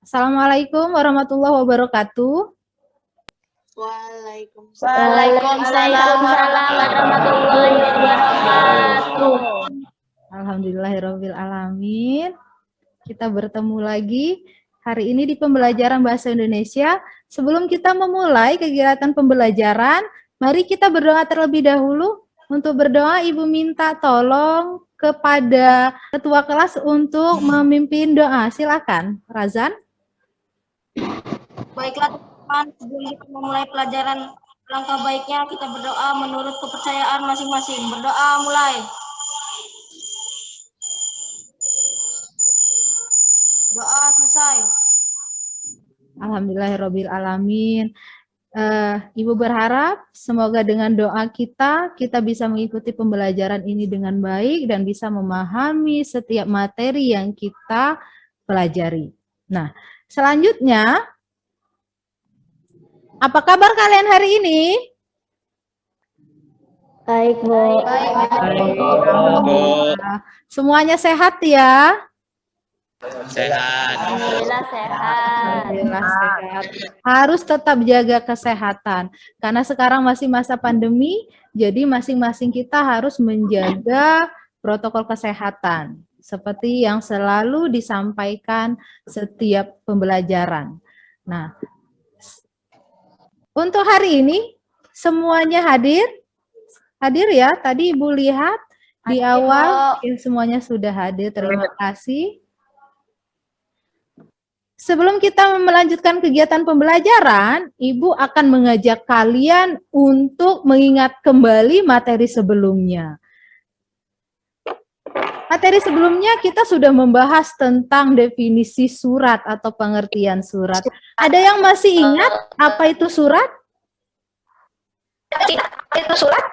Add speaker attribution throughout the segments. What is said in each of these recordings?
Speaker 1: Assalamualaikum warahmatullahi wabarakatuh.
Speaker 2: Waalaikumsalam warahmatullahi wabarakatuh.
Speaker 1: Alhamdulillahirabbil alamin. Kita bertemu lagi hari ini di pembelajaran bahasa Indonesia. Sebelum kita memulai kegiatan pembelajaran, mari kita berdoa terlebih dahulu. Untuk berdoa, Ibu minta tolong kepada ketua kelas untuk memimpin doa. Silakan, Razan.
Speaker 2: Baiklah teman-teman, sebelum kita memulai pelajaran, langkah baiknya kita berdoa menurut kepercayaan masing-masing. Berdoa mulai. Doa selesai.
Speaker 1: Alhamdulillahirabbil alamin. Ibu berharap semoga dengan doa kita bisa mengikuti pembelajaran ini dengan baik dan bisa memahami setiap materi yang kita pelajari. Nah, selanjutnya, apa kabar kalian hari ini?
Speaker 2: Baik, Bu.
Speaker 1: Alhamdulillah. Semuanya sehat ya?
Speaker 3: Sehat.
Speaker 2: Alhamdulillah sehat.
Speaker 1: Alhamdulillah sehat. Harus tetap jaga kesehatan karena sekarang masih masa pandemi, jadi masing-masing kita harus menjaga protokol kesehatan seperti yang selalu disampaikan setiap pembelajaran. Nah, untuk hari ini semuanya hadir? Hadir ya? Tadi Ibu lihat di awal ya, semuanya sudah hadir. Terima kasih. Sebelum kita melanjutkan kegiatan pembelajaran, Ibu akan mengajak kalian untuk mengingat kembali materi sebelumnya. Materi sebelumnya kita sudah membahas tentang definisi surat atau pengertian surat. Ada yang masih ingat apa itu surat?
Speaker 2: Itu surat.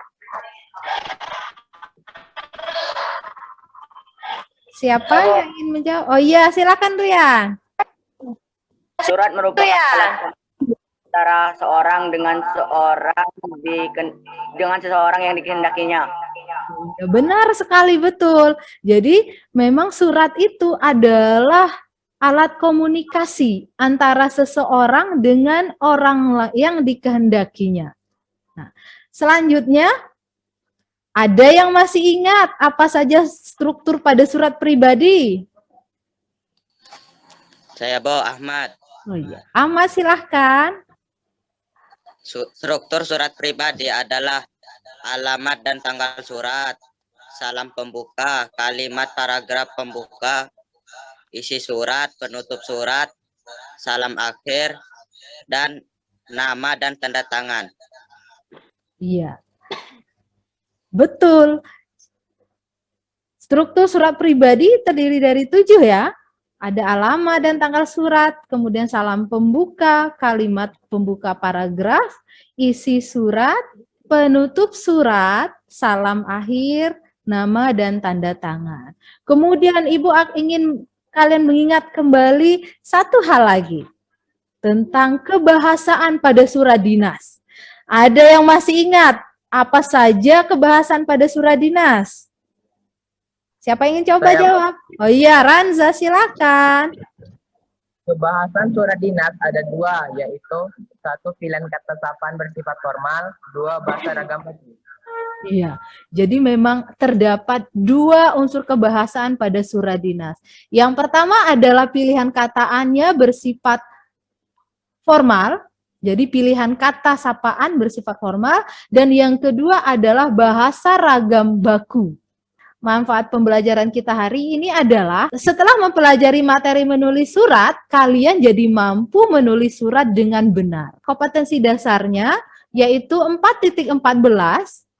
Speaker 1: Siapa yang ingin menjawab? Oh iya, silakan Rian.
Speaker 4: Surat merupakan antara seorang dengan seseorang yang dikehendakinya.
Speaker 1: Ya, benar sekali, betul. Jadi memang surat itu adalah alat komunikasi antara seseorang dengan orang yang dikehendakinya. Nah, selanjutnya ada yang masih ingat apa saja struktur pada surat pribadi?
Speaker 3: Saya Ahmad.
Speaker 1: Oh iya, Ahmad silahkan.
Speaker 3: Struktur surat pribadi adalah alamat dan tanggal surat, salam pembuka, kalimat paragraf pembuka, isi surat, penutup surat, salam akhir, dan nama dan tanda tangan.
Speaker 1: Iya, betul. Struktur surat pribadi terdiri dari 7 ya. Ada alamat dan tanggal surat, kemudian salam pembuka, kalimat pembuka paragraf, isi surat, penutup surat, salam akhir, nama dan tanda tangan. Kemudian Ibu ingin kalian mengingat kembali satu hal lagi tentang kebahasaan pada surat dinas. Ada yang masih ingat apa saja kebahasan pada surat dinas? Siapa ingin coba jawab? Oh iya, Ranza, silakan.
Speaker 5: Kebahasan surat dinas ada 2, yaitu 1 pilihan kata sapaan bersifat formal, 2 bahasa ragam baku.
Speaker 1: Iya, jadi memang terdapat 2 unsur kebahasaan pada surat dinas. Yang pertama adalah pilihan kataannya bersifat formal, jadi pilihan kata sapaan bersifat formal, dan yang kedua adalah bahasa ragam baku. Manfaat pembelajaran kita hari ini adalah setelah mempelajari materi menulis surat, kalian jadi mampu menulis surat dengan benar. Kompetensi dasarnya yaitu 4.14,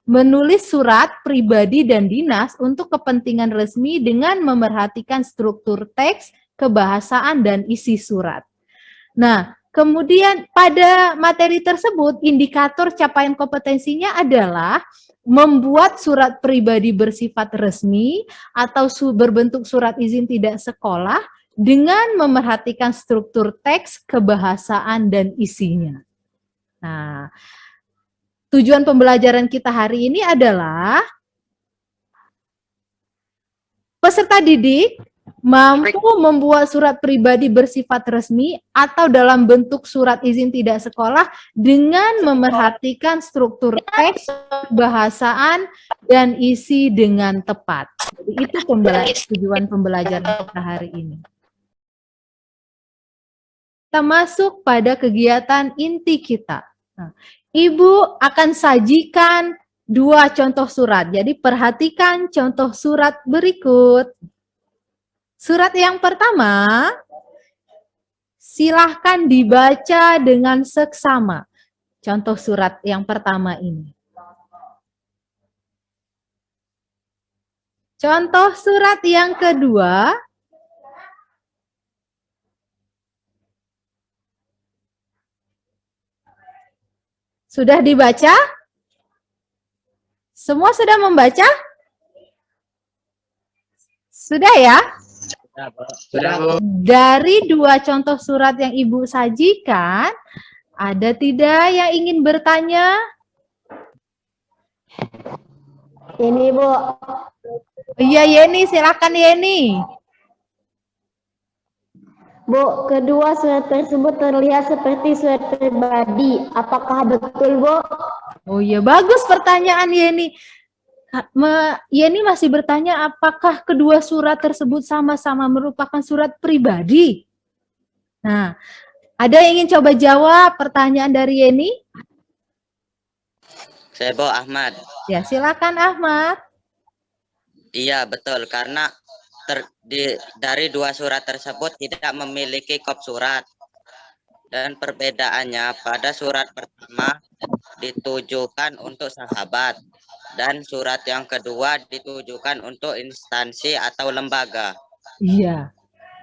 Speaker 1: menulis surat pribadi dan dinas untuk kepentingan resmi dengan memerhatikan struktur teks, kebahasaan, dan isi surat. Nah, kemudian pada materi tersebut, indikator capaian kompetensinya adalah membuat surat pribadi bersifat resmi atau berbentuk surat izin tidak sekolah dengan memerhatikan struktur teks, kebahasaan, dan isinya. Nah, tujuan pembelajaran kita hari ini adalah peserta didik mampu membuat surat pribadi bersifat resmi atau dalam bentuk surat izin tidak sekolah dengan memerhatikan struktur teks, bahasaan, dan isi dengan tepat. Jadi itu tujuan pembelajaran kita hari ini. Kita masuk pada kegiatan inti kita. Nah, Ibu akan sajikan 2 contoh surat. Jadi perhatikan contoh surat berikut. Surat yang pertama, silahkan dibaca dengan seksama. Contoh surat yang pertama ini. Contoh surat yang kedua, sudah dibaca? Semua sudah membaca? Sudah ya?
Speaker 5: Sudah, Bu.
Speaker 1: Dari 2 contoh surat yang Ibu sajikan, ada tidak yang ingin bertanya?
Speaker 2: Ini, Bu.
Speaker 1: Iya, Yeni, silakan Yeni.
Speaker 2: Bu, kedua surat tersebut terlihat seperti surat pribadi. Apakah betul, Bu?
Speaker 1: Oh iya, bagus pertanyaan Yeni. Yeni masih bertanya apakah kedua surat tersebut sama-sama merupakan surat pribadi. Nah, ada yang ingin coba jawab pertanyaan dari Yeni?
Speaker 3: Sebo Ahmad.
Speaker 1: Ya, silakan Ahmad.
Speaker 3: Iya, betul. Karena dari 2 surat tersebut tidak memiliki kop surat. Dan perbedaannya pada surat pertama ditujukan untuk sahabat. Dan surat yang kedua ditujukan untuk instansi atau lembaga.
Speaker 1: Iya,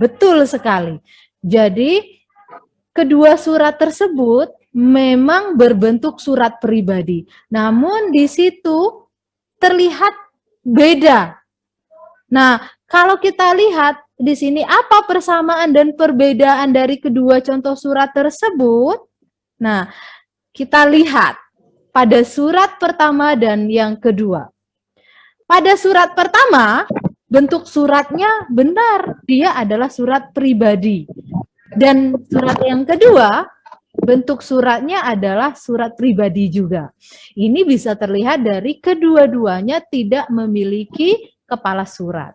Speaker 1: betul sekali. Jadi, kedua surat tersebut memang berbentuk surat pribadi. Namun di situ terlihat beda. Nah, kalau kita lihat di sini apa persamaan dan perbedaan dari kedua contoh surat tersebut? Nah, kita lihat pada surat pertama dan yang kedua. Pada surat pertama, bentuk suratnya benar, dia adalah surat pribadi. Dan surat yang kedua, bentuk suratnya adalah surat pribadi juga. Ini bisa terlihat dari kedua-duanya tidak memiliki kepala surat.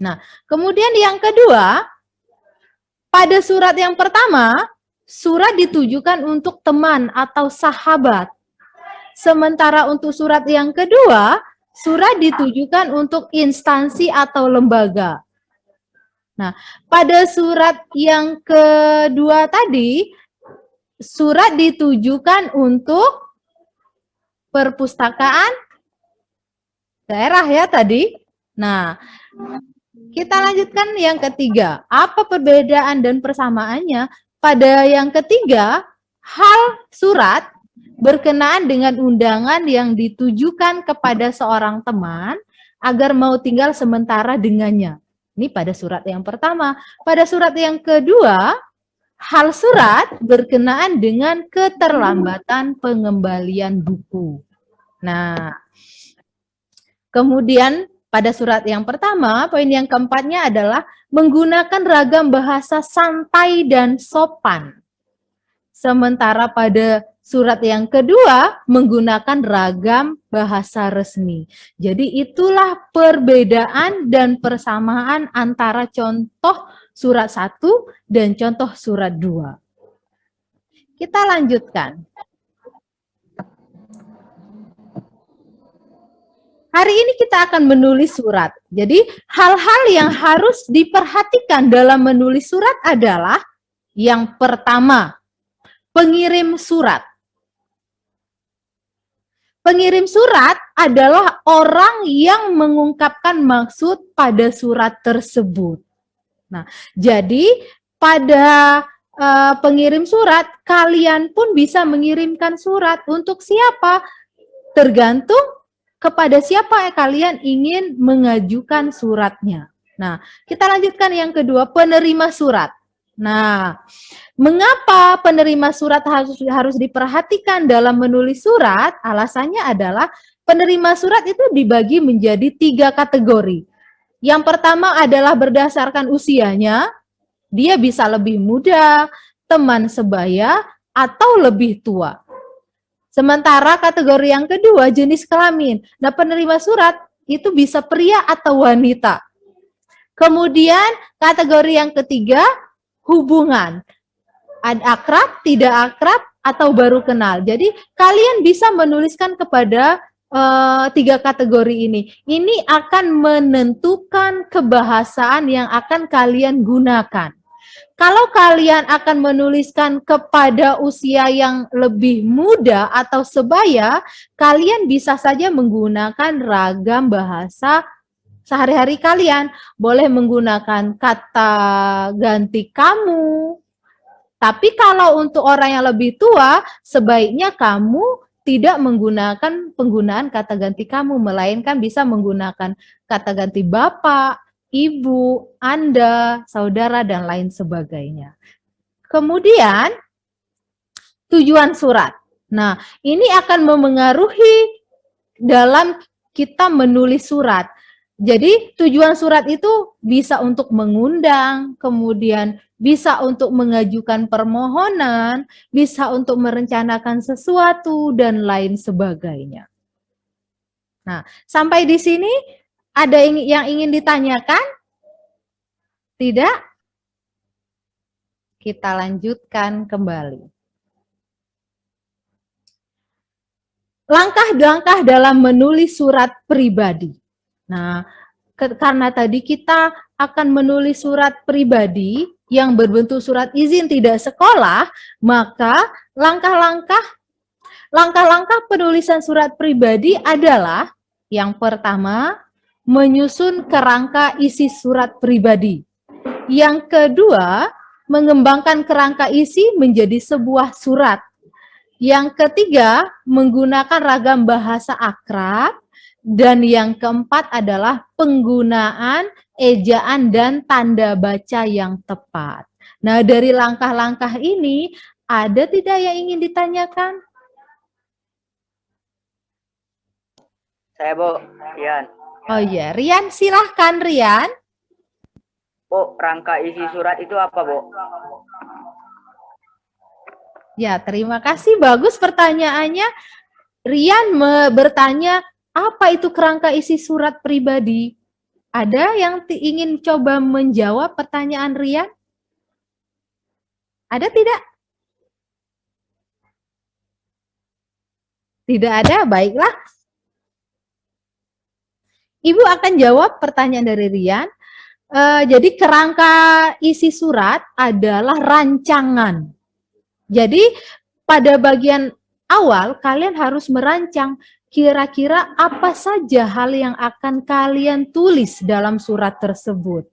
Speaker 1: Nah, kemudian yang kedua, pada surat yang pertama, surat ditujukan untuk teman atau sahabat. Sementara untuk surat yang kedua, surat ditujukan untuk instansi atau lembaga. Nah, pada surat yang kedua tadi, surat ditujukan untuk perpustakaan daerah ya tadi. Nah, kita lanjutkan yang ketiga. Apa perbedaan dan persamaannya? Pada yang ketiga, hal surat berkenaan dengan undangan yang ditujukan kepada seorang teman agar mau tinggal sementara dengannya. Ini pada surat yang pertama. Pada surat yang kedua, hal surat berkenaan dengan keterlambatan pengembalian buku. Nah, kemudian pada surat yang pertama, poin yang keempatnya adalah menggunakan ragam bahasa santai dan sopan. Sementara pada surat yang kedua menggunakan ragam bahasa resmi. Jadi itulah perbedaan dan persamaan antara contoh surat 1 dan contoh surat 2. Kita lanjutkan. Hari ini kita akan menulis surat. Jadi hal-hal yang harus diperhatikan dalam menulis surat adalah yang pertama, pengirim surat. Pengirim surat adalah orang yang mengungkapkan maksud pada surat tersebut. Nah, jadi pada pengirim surat, kalian pun bisa mengirimkan surat untuk siapa? Tergantung kepada siapa kalian ingin mengajukan suratnya. Nah, kita lanjutkan yang kedua, penerima surat. Nah, mengapa penerima surat harus diperhatikan dalam menulis surat? Alasannya adalah penerima surat itu dibagi menjadi 3 kategori. Yang pertama adalah berdasarkan usianya, dia bisa lebih muda, teman sebaya, atau lebih tua. Sementara kategori yang kedua, jenis kelamin. Nah, penerima surat itu bisa pria atau wanita. Kemudian kategori yang ketiga, hubungan. Ada akrab, tidak akrab, atau baru kenal. Jadi kalian bisa menuliskan kepada tiga kategori ini. Ini akan menentukan kebahasaan yang akan kalian gunakan. Kalau kalian akan menuliskan kepada usia yang lebih muda atau sebaya, kalian bisa saja menggunakan ragam bahasa sehari-hari kalian. Boleh menggunakan kata ganti kamu. Tapi kalau untuk orang yang lebih tua, sebaiknya kamu tidak menggunakan penggunaan kata ganti kamu, melainkan bisa menggunakan kata ganti bapak, ibu, Anda, saudara, dan lain sebagainya. Kemudian, tujuan surat. Nah, ini akan memengaruhi dalam kita menulis surat. Jadi, tujuan surat itu bisa untuk mengundang, kemudian bisa untuk mengajukan permohonan, bisa untuk merencanakan sesuatu, dan lain sebagainya. Nah, sampai di sini ada yang ingin ditanyakan? Tidak? Kita lanjutkan kembali. Langkah-langkah dalam menulis surat pribadi. Nah, karena tadi kita akan menulis surat pribadi yang berbentuk surat izin tidak sekolah, maka langkah-langkah penulisan surat pribadi adalah yang pertama, menyusun kerangka isi surat pribadi. Yang kedua, mengembangkan kerangka isi menjadi sebuah surat. Yang ketiga, menggunakan ragam bahasa akrab. Dan yang keempat adalah penggunaan ejaan dan tanda baca yang tepat. Nah, dari langkah-langkah ini, ada tidak yang ingin ditanyakan?
Speaker 4: Saya, Bu, Rian.
Speaker 1: Oh iya, Rian, silahkan Rian.
Speaker 4: Bu, rangka isi surat itu apa, Bu?
Speaker 1: Ya, terima kasih. Bagus pertanyaannya. Rian bertanya, apa itu kerangka isi surat pribadi? Ada yang ingin coba menjawab pertanyaan Rian? Ada tidak? Tidak ada, baiklah. Ibu akan jawab pertanyaan dari Rian. Jadi kerangka isi surat adalah rancangan. Jadi pada bagian awal kalian harus merancang kira-kira apa saja hal yang akan kalian tulis dalam surat tersebut.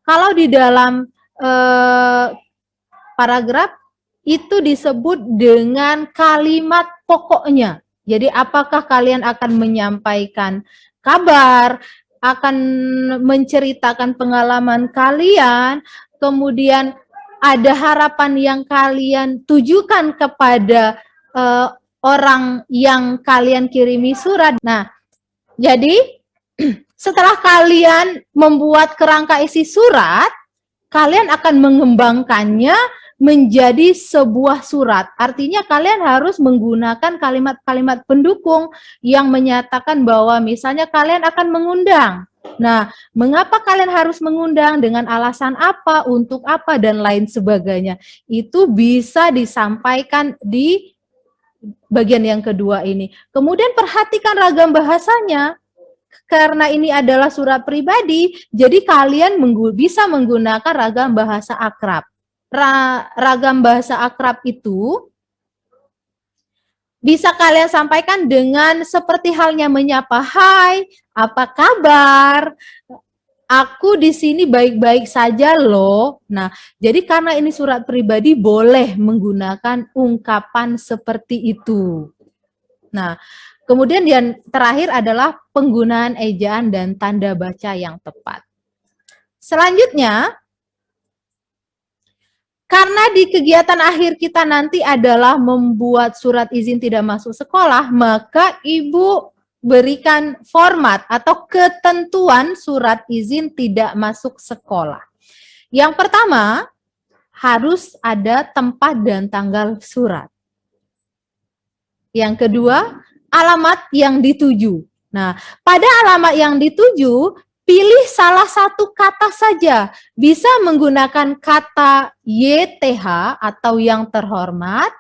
Speaker 1: Kalau di dalam paragraf itu disebut dengan kalimat pokoknya. Jadi apakah kalian akan menyampaikan kabar, akan menceritakan pengalaman kalian, kemudian ada harapan yang kalian tujukan kepada orang yang kalian kirimi surat. Nah, jadi setelah kalian membuat kerangka isi surat, kalian akan mengembangkannya menjadi sebuah surat. Artinya kalian harus menggunakan kalimat-kalimat pendukung yang menyatakan bahwa misalnya kalian akan mengundang. Nah, mengapa kalian harus mengundang, dengan alasan apa, untuk apa, dan lain sebagainya. Itu bisa disampaikan di bagian yang kedua ini. Kemudian perhatikan ragam bahasanya. Karena ini adalah surat pribadi, jadi kalian bisa menggunakan ragam bahasa akrab. Ragam bahasa akrab itu bisa kalian sampaikan dengan seperti halnya menyapa, hai, apa kabar? Aku di sini baik-baik saja loh. Nah, jadi karena ini surat pribadi boleh menggunakan ungkapan seperti itu. Nah, kemudian yang terakhir adalah penggunaan ejaan dan tanda baca yang tepat. Selanjutnya, karena di kegiatan akhir kita nanti adalah membuat surat izin tidak masuk sekolah, maka Ibu berikan format atau ketentuan surat izin tidak masuk sekolah. Yang pertama, harus ada tempat dan tanggal surat. Yang kedua, alamat yang dituju. Nah, pada alamat yang dituju, pilih salah satu kata saja. Bisa menggunakan kata YTH atau yang terhormat,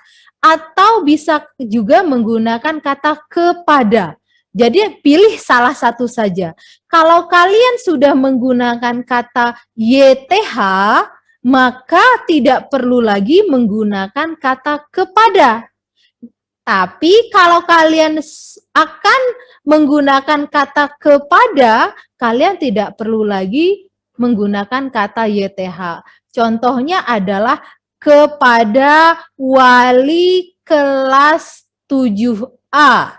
Speaker 1: atau bisa juga menggunakan kata kepada. Jadi pilih salah satu saja. Kalau kalian sudah menggunakan kata YTH, maka tidak perlu lagi menggunakan kata kepada. Tapi kalau kalian akan menggunakan kata kepada, kalian tidak perlu lagi menggunakan kata YTH. Contohnya adalah kepada wali kelas 7A.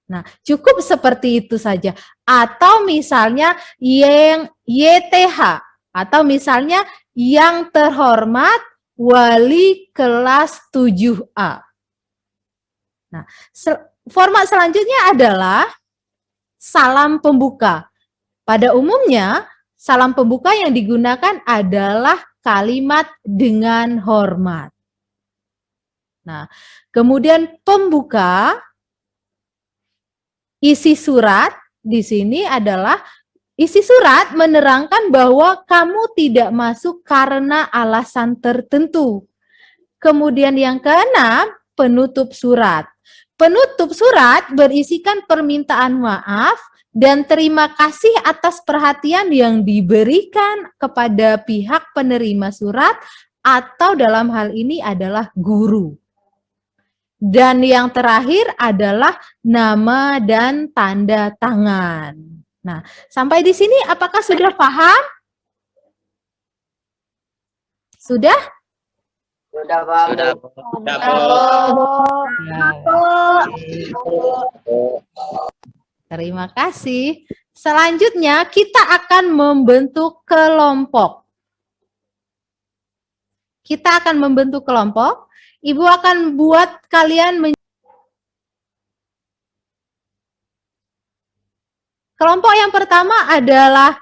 Speaker 1: Nah, cukup seperti itu saja. Atau misalnya yang YTH, atau misalnya yang terhormat wali kelas 7A. Nah, format selanjutnya adalah salam pembuka. Pada umumnya, salam pembuka yang digunakan adalah kalimat dengan hormat. Nah, kemudian pembuka, isi surat di sini adalah isi surat menerangkan bahwa kamu tidak masuk karena alasan tertentu. Kemudian yang keenam, penutup surat. Penutup surat berisikan permintaan maaf dan terima kasih atas perhatian yang diberikan kepada pihak penerima surat atau dalam hal ini adalah guru. Dan yang terakhir adalah nama dan tanda tangan. Nah, sampai di sini apakah sudah paham? Sudah?
Speaker 4: Sudah, Pak.
Speaker 3: Sudah,
Speaker 1: Ya. Terima kasih. Selanjutnya kita akan membentuk kelompok. Kita akan membentuk kelompok. Ibu akan buat kalian kelompok yang pertama adalah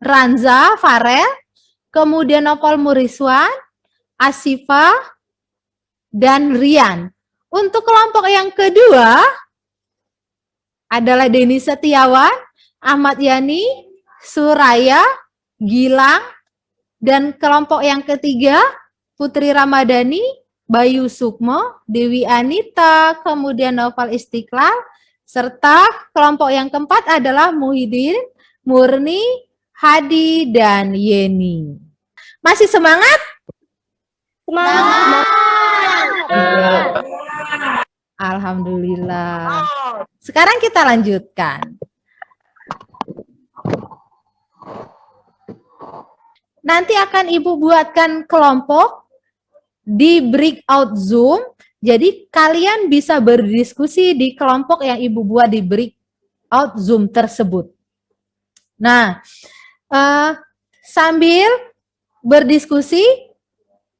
Speaker 1: Ranza, Farel, kemudian Nopal Muriswan, Asifa, dan Rian. Untuk kelompok yang kedua adalah Deni Setiawan, Ahmad Yani, Suraya, Gilang, dan kelompok yang ketiga Putri Ramadhani, Bayu Sukmo, Dewi Anita, kemudian Noval Istiqlal, serta kelompok yang keempat adalah Muhyiddin, Murni, Hadi, dan Yeni. Masih semangat?
Speaker 2: Semangat.
Speaker 1: Alhamdulillah. Sekarang kita lanjutkan. Nanti akan Ibu buatkan kelompok di breakout Zoom. Jadi kalian bisa berdiskusi di kelompok yang Ibu buat di breakout Zoom tersebut. Nah, sambil berdiskusi,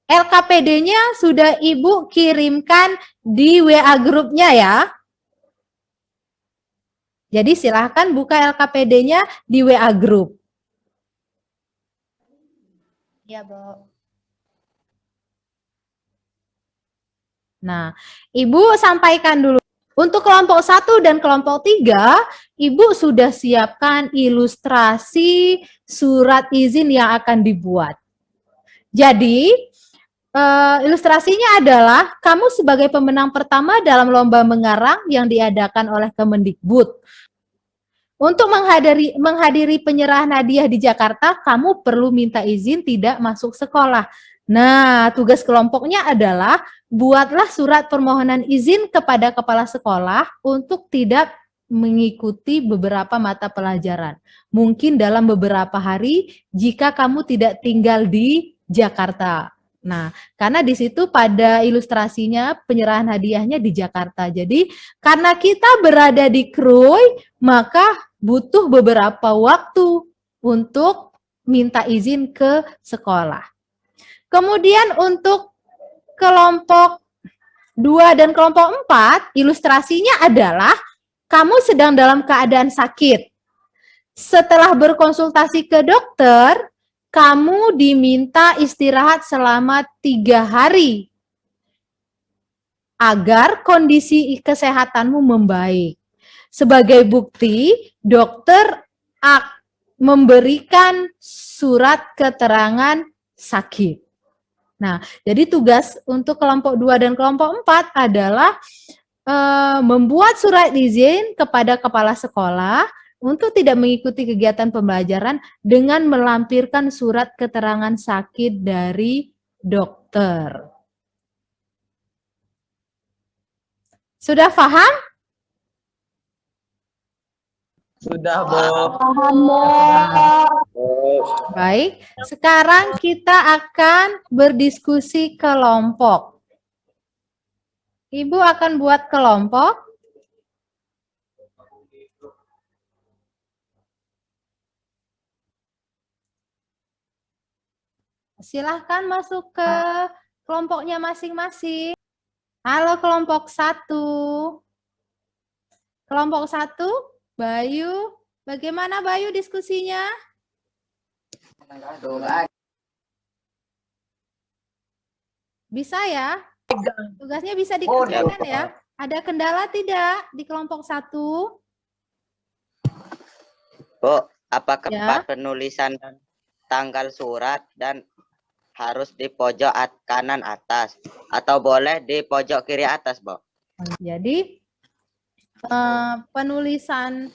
Speaker 1: LKPD-nya sudah Ibu kirimkan di WA grupnya ya. Jadi silahkan buka LKPD-nya di WA grup.
Speaker 2: Ya, Bu.
Speaker 1: Nah, Ibu sampaikan dulu. Untuk kelompok 1 dan kelompok 3, Ibu sudah siapkan ilustrasi surat izin yang akan dibuat. Jadi, ilustrasinya adalah kamu sebagai pemenang pertama dalam lomba mengarang yang diadakan oleh Kemendikbud. Untuk menghadiri penyerahan hadiah di Jakarta, kamu perlu minta izin tidak masuk sekolah. Nah, tugas kelompoknya adalah buatlah surat permohonan izin kepada kepala sekolah untuk tidak mengikuti beberapa mata pelajaran. Mungkin dalam beberapa hari jika kamu tidak tinggal di Jakarta. Nah, karena di situ pada ilustrasinya penyerahan hadiahnya di Jakarta. Jadi, karena kita berada di Krui, maka butuh beberapa waktu untuk minta izin ke sekolah. Kemudian untuk kelompok 2 dan kelompok 4, ilustrasinya adalah kamu sedang dalam keadaan sakit. Setelah berkonsultasi ke dokter, kamu diminta istirahat selama 3 hari agar kondisi kesehatanmu membaik. Sebagai bukti, dokter memberikan surat keterangan sakit. Nah, jadi tugas untuk kelompok 2 dan kelompok 4 adalah membuat surat izin kepada kepala sekolah untuk tidak mengikuti kegiatan pembelajaran dengan melampirkan surat keterangan sakit dari dokter. Sudah paham?
Speaker 5: Sudah, Bu.
Speaker 1: Baik, sekarang kita akan berdiskusi kelompok. Ibu akan buat kelompok. Silahkan masuk ke kelompoknya masing-masing. Halo kelompok 1. Kelompok 1, Bayu. Bagaimana Bayu diskusinya? Bisa ya? Tugasnya bisa dikerjakan ya? Ada kendala tidak di kelompok 1?
Speaker 3: Bu, apakah
Speaker 1: Ya.
Speaker 3: penulisan tanggal surat dan harus di pojok kanan atas atau boleh di pojok kiri atas, Bu?
Speaker 1: Jadi penulisan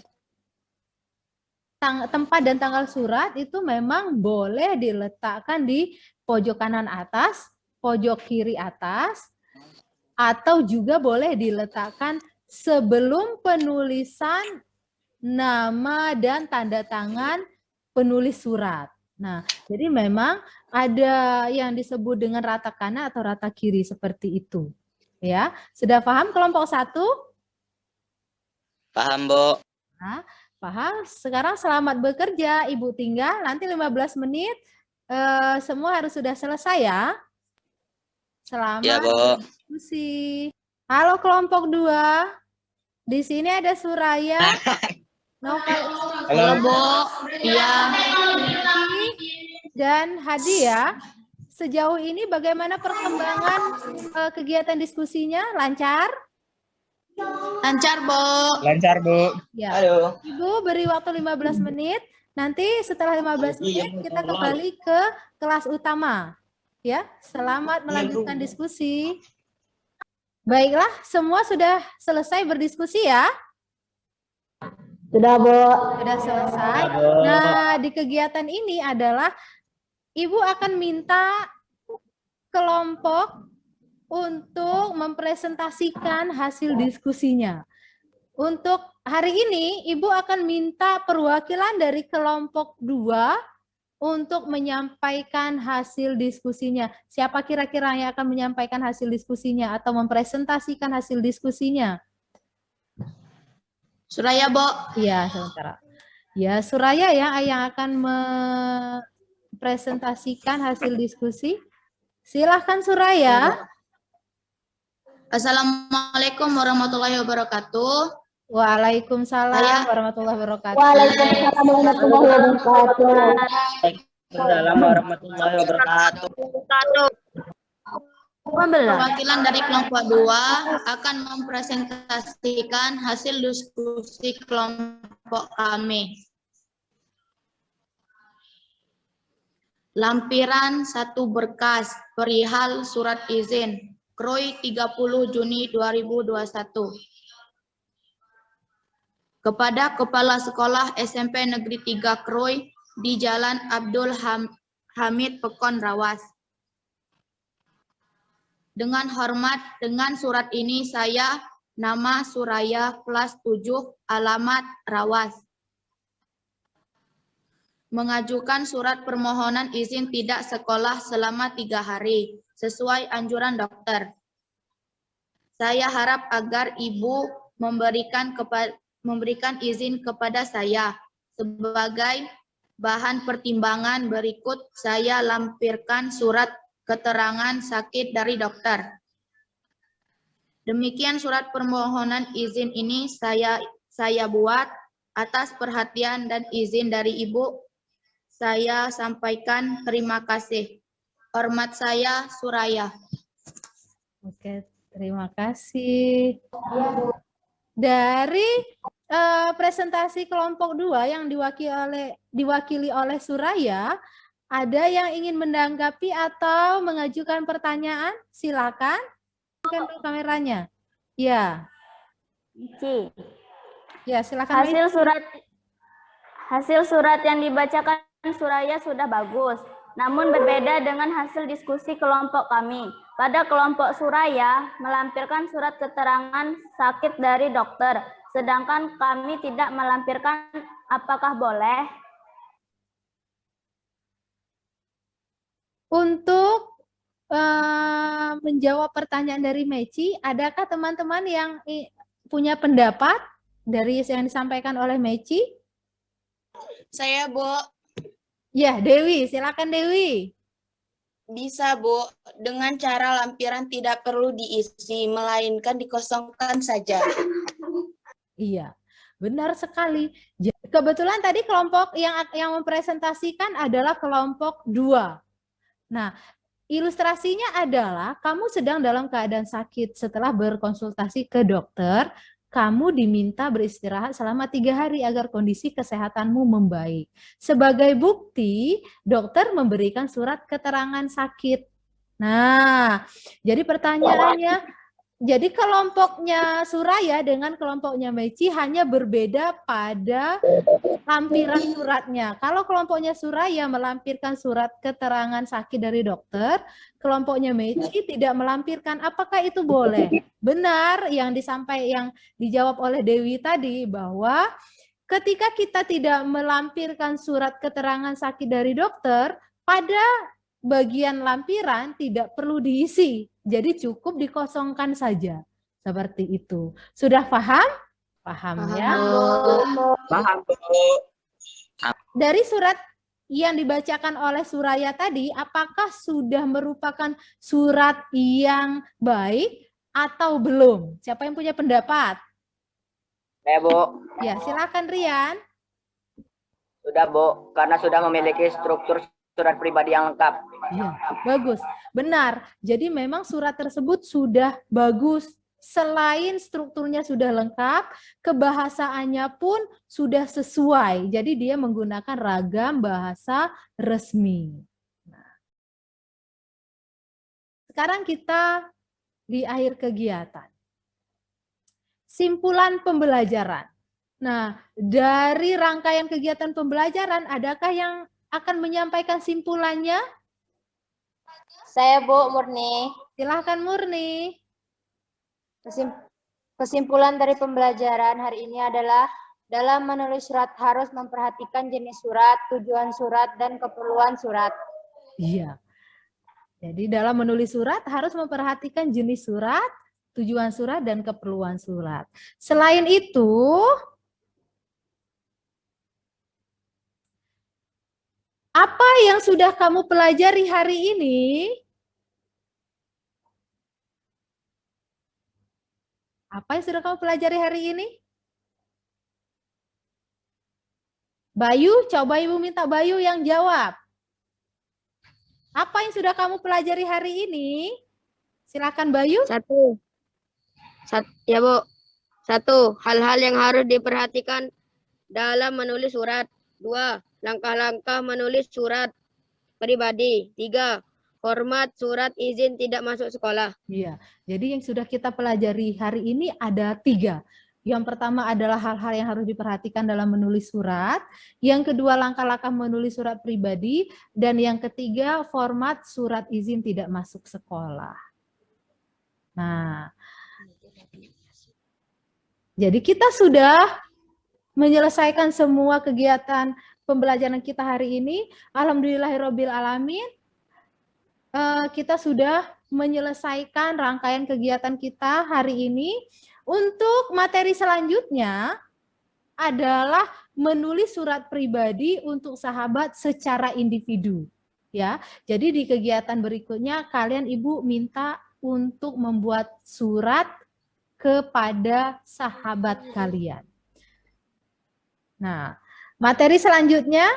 Speaker 1: tempat dan tanggal surat itu memang boleh diletakkan di pojok kanan atas, pojok kiri atas, atau juga boleh diletakkan sebelum penulisan nama dan tanda tangan penulis surat. Nah, jadi memang ada yang disebut dengan rata kanan atau rata kiri seperti itu. Ya, sudah paham kelompok 1?
Speaker 3: Paham, Bu?
Speaker 1: Nah, paham. Sekarang selamat bekerja, Ibu tinggal nanti 15 menit semua harus sudah selesai ya. Selamat
Speaker 3: Ya, Bu.
Speaker 1: berdiskusi. Halo kelompok 2. Di sini ada Suraya.
Speaker 2: Halo, Bu. Iya.
Speaker 1: Dan Hadi ya. Sejauh ini bagaimana perkembangan kegiatan diskusinya? Lancar?
Speaker 2: Lancar, Bu.
Speaker 5: Lancar, Bu.
Speaker 1: Ya.
Speaker 5: Halo.
Speaker 1: Ibu beri waktu 15 menit. Nanti setelah 15 menit kita kembali ke kelas utama. Ya, selamat melanjutkan diskusi. Baiklah, semua sudah selesai berdiskusi ya?
Speaker 2: Sudah, Bu.
Speaker 1: Sudah selesai. Nah, di kegiatan ini adalah Ibu akan minta kelompok untuk mempresentasikan hasil diskusinya. Untuk hari ini, Ibu akan minta perwakilan dari kelompok 2 untuk menyampaikan hasil diskusinya. Siapa kira-kira yang akan menyampaikan hasil diskusinya atau mempresentasikan hasil diskusinya?
Speaker 2: Suraya, Bu.
Speaker 1: Iya, sementara. Ya, Suraya ya yang akan mempresentasikan hasil diskusi. Silahkan Suraya.
Speaker 2: Assalamualaikum warahmatullahi wabarakatuh.
Speaker 1: Waalaikumsalam warahmatullahi wabarakatuh.
Speaker 2: Waalaikumsalam warahmatullahi wabarakatuh.
Speaker 3: Assalamualaikum warahmatullahi wabarakatuh.
Speaker 2: Perwakilan dari kelompok 2 akan mempresentasikan hasil diskusi kelompok kami. Lampiran 1 berkas perihal surat izin KROI 30 Juni 2021. Kepada Kepala Sekolah SMP Negeri 3 KROI di Jalan Abdul Hamid Pekon Rawas. Dengan hormat, dengan surat ini saya, nama Suraya, kelas 7, alamat Rawas. Mengajukan surat permohonan izin tidak sekolah selama 3 hari, sesuai anjuran dokter. Saya harap agar Ibu memberikan izin kepada saya. Sebagai bahan pertimbangan berikut, saya lampirkan surat keterangan sakit dari dokter. Demikian surat permohonan izin ini saya buat atas perhatian dan izin dari Ibu. Saya sampaikan terima kasih. Hormat saya, Suraya.
Speaker 1: Oke, terima kasih. Dari presentasi kelompok 2 yang diwakili oleh Suraya, ada yang ingin menanggapi atau mengajukan pertanyaan? Silakan. Kan kameranya. Ya. Ya, silakan.
Speaker 6: Hasil surat yang dibacakan Suraya sudah bagus, namun berbeda dengan hasil diskusi kelompok kami. Pada kelompok Suraya melampirkan surat keterangan sakit dari dokter, sedangkan kami tidak melampirkan. Apakah boleh?
Speaker 1: Untuk menjawab pertanyaan dari Meci, adakah teman-teman yang punya pendapat dari yang disampaikan oleh Meci?
Speaker 7: Saya, Bu.
Speaker 1: Ya, Dewi, silakan Dewi.
Speaker 7: Bisa, Bu. Dengan cara lampiran tidak perlu diisi, melainkan dikosongkan saja.
Speaker 1: Iya, benar sekali. Kebetulan tadi kelompok yang mempresentasikan adalah kelompok 2. Nah, ilustrasinya adalah kamu sedang dalam keadaan sakit. Setelah berkonsultasi ke dokter, kamu diminta beristirahat selama 3 hari agar kondisi kesehatanmu membaik. Sebagai bukti, dokter memberikan surat keterangan sakit. Nah, jadi pertanyaannya, jadi kelompoknya Suraya dengan kelompoknya Meci hanya berbeda pada lampiran suratnya. Kalau kelompoknya Suraya melampirkan surat keterangan sakit dari dokter, kelompoknya Meci tidak melampirkan. Apakah itu boleh? Benar yang dijawab oleh Dewi tadi, bahwa ketika kita tidak melampirkan surat keterangan sakit dari dokter, pada bagian lampiran tidak perlu diisi. Jadi cukup dikosongkan saja. Seperti itu. Sudah paham? Paham ya?
Speaker 4: Paham, Bu.
Speaker 1: Dari surat yang dibacakan oleh Suraya tadi, apakah sudah merupakan surat yang baik atau belum? Siapa yang punya pendapat?
Speaker 4: Saya, Bu.
Speaker 1: Ya, silakan Rian.
Speaker 4: Sudah, Bu. Karena sudah memiliki struktur surat pribadi yang lengkap.
Speaker 1: Ya, bagus. Benar. Jadi memang surat tersebut sudah bagus. Selain strukturnya sudah lengkap, kebahasaannya pun sudah sesuai. Jadi dia menggunakan ragam bahasa resmi. Nah, sekarang kita di akhir kegiatan. Simpulan pembelajaran. Nah, dari rangkaian kegiatan pembelajaran, adakah yang akan menyampaikan simpulannya?
Speaker 6: Saya, Bu, Murni.
Speaker 1: Silahkan Murni.
Speaker 6: Kesimpulan dari pembelajaran hari ini adalah dalam menulis surat harus memperhatikan jenis surat, tujuan surat, dan keperluan surat.
Speaker 1: Iya. Jadi dalam menulis surat harus memperhatikan jenis surat, tujuan surat, dan keperluan surat. Selain itu, apa yang sudah kamu pelajari hari ini? Apa yang sudah kamu pelajari hari ini? Bayu, coba Ibu minta Bayu yang jawab. Apa yang sudah kamu pelajari hari ini? Silakan Bayu.
Speaker 8: Ya, Bu. 1. Hal-hal yang harus diperhatikan dalam menulis surat. 2. Langkah-langkah menulis surat pribadi. 3. Format surat izin tidak masuk sekolah.
Speaker 1: Iya, jadi yang sudah kita pelajari hari ini ada 3. Yang pertama adalah hal-hal yang harus diperhatikan dalam menulis surat. Yang kedua, langkah-langkah menulis surat pribadi. Dan yang ketiga, format surat izin tidak masuk sekolah. Nah, jadi kita sudah menyelesaikan semua kegiatan pembelajaran kita hari ini. Alhamdulillahirabbil alamin. Kita sudah menyelesaikan rangkaian kegiatan kita hari ini. Untuk materi selanjutnya adalah menulis surat pribadi untuk sahabat secara individu. Ya, jadi di kegiatan berikutnya kalian Ibu minta untuk membuat surat kepada sahabat kalian. Nah, materi selanjutnya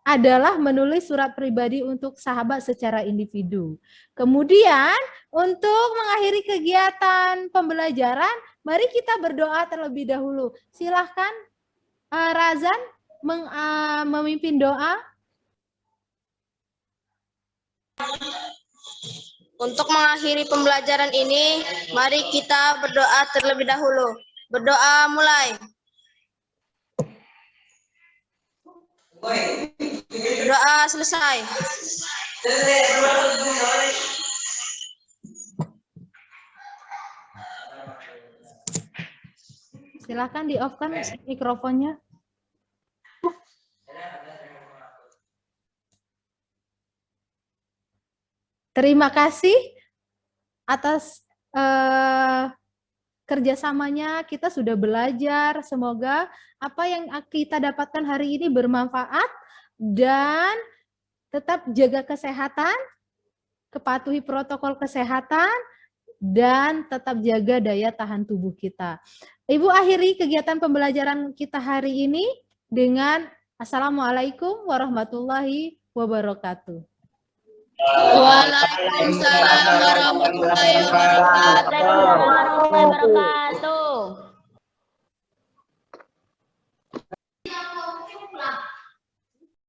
Speaker 1: adalah menulis surat pribadi untuk sahabat secara individu. Kemudian, untuk mengakhiri kegiatan pembelajaran, mari kita berdoa terlebih dahulu. Silahkan Razan memimpin doa.
Speaker 7: Untuk mengakhiri pembelajaran ini, mari kita berdoa terlebih dahulu. Berdoa mulai. Berdoa selesai.
Speaker 1: Silahkan di-off-kan mikrofonnya. Terima kasih atas kerjasamanya. Kita sudah belajar. Semoga apa yang kita dapatkan hari ini bermanfaat dan tetap jaga kesehatan, kepatuhi protokol kesehatan, dan tetap jaga daya tahan tubuh kita. Ibu akhiri kegiatan pembelajaran kita hari ini dengan Assalamualaikum warahmatullahi wabarakatuh.
Speaker 7: Waalaikumsalam warahmatullahi wabarakatuh.
Speaker 6: Waalaikumsalam warahmatullahi wabarakatuh.